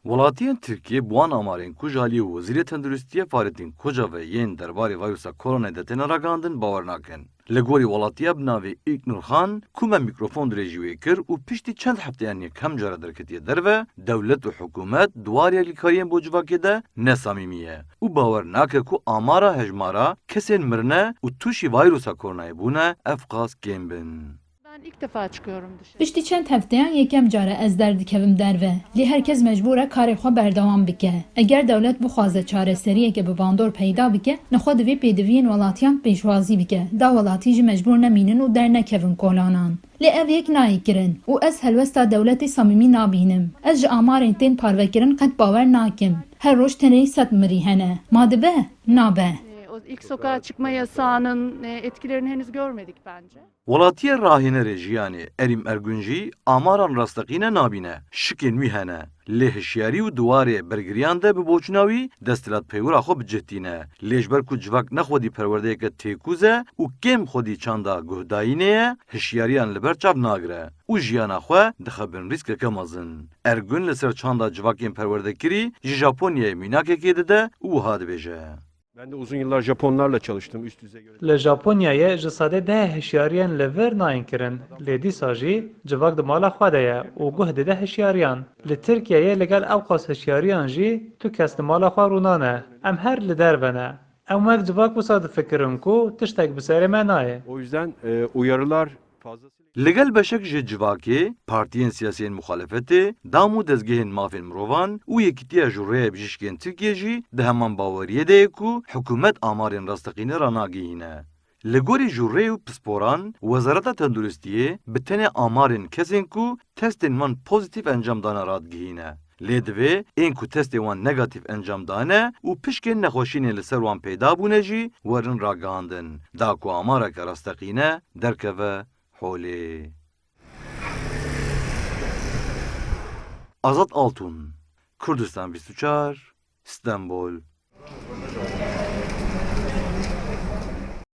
Welatiyên Tirkiyê buwan amarên ku ji aliyê Wezîrê Tenduristiyê Farettin Koca ve yên derbarê vîrusa koronayê de têne ragihandin bawer nakin. Li gorî welatiya bi navê İlknur Xan ku me mîkrofon dirêjî wê kir û piştî çend hefteyan yekhem cara derketiye derve, dewlet û hikûmet duwarê alîkariyên bo civakê de nesamîmî ye û bawer nake ku amara hejmara kesên mirine û tûşî vîrusa koronayê bûne ev qas kêm bin. Ben ilk defa çıkıyorum dışarı. Piştî çend hefteyan yekem cara ez derdikevim derve. Lê herkes mecbur e karê xwe berdewam bike. Eger dewlet bixwaze çareseriyeke bi bandor peyda bike, nexwe divê pêdiviyên welatiyan pêşwazî bike. Da welatî jî mecbur nemînin û dernekevin kolanan. Lê ev yek nayê kirin û ez helwesta dewletê samîmî nabînim. Ez ji amarên tên parvekirin qet bawer nakim. Her roj tenê sed mirî hene. Ma dibe? Nabe. O ilk sokağa çıkma yasağının etkilerini henüz görmedik bence. Welatiyê rahînerê jiyanê Erîm Ergun jî amaran rastaqîne nabîne, şikên wî hene. Lê hişyarî û duwarê bergiriyan de bi boçûna wî desthilatpeyvira xwe bicihîne. Lê ji ber ku civak nexwedî perwerdeyeke têkûz e û kêm xwedî çanda guhdayînê ye, hişyariyan li ber çav nagire û jiyana xwe dixebin rîskeke mezin. Ergun li ser çanda civakên perwerdekirî ji Japonyayê mînakekê dide û wiha dibêje. Ben de uzun yıllar Japonlarla çalıştım üst düzey yönetim. Li Japonyayê ji sadê deh hişyariyên li vir nayên kirin. Lê dîsa jî civak di mala xwe de ye û guh dide hişyariyan. Li Tirkiyeyê li gel ew qas hişyariyan jî tu kes di mala xwe rûnane. Em her li derve ne. Em wek civak wisa difikirin ku tiştek bi serê me nayê. O yüzden uyarılar fazlasıyla... Li gel beşek ji civakê, partiyên siyasiyên muxalefetê, dam û dezgehên mafên mirovan û yekîtiya ji rêya bijîşkên Tirkiyê jî di heman baweriyê de ye ku hikûmet amarên rastaqînê ranagihîne. Li gorî ji rê û pisporan, Wezareta Tenduristiyê bi tenê amarên kesên ku testên wan pozîtîv encam dane radgihîne. Lê divê ên ku testê wan negatîv encam dane û pişkên nexweşînê li ser wan peyda bûne jî werin ragihandin. Da ku amareke rastaqîne derkeve holê. Azat Altun, Kurdistan 24, İstanbul.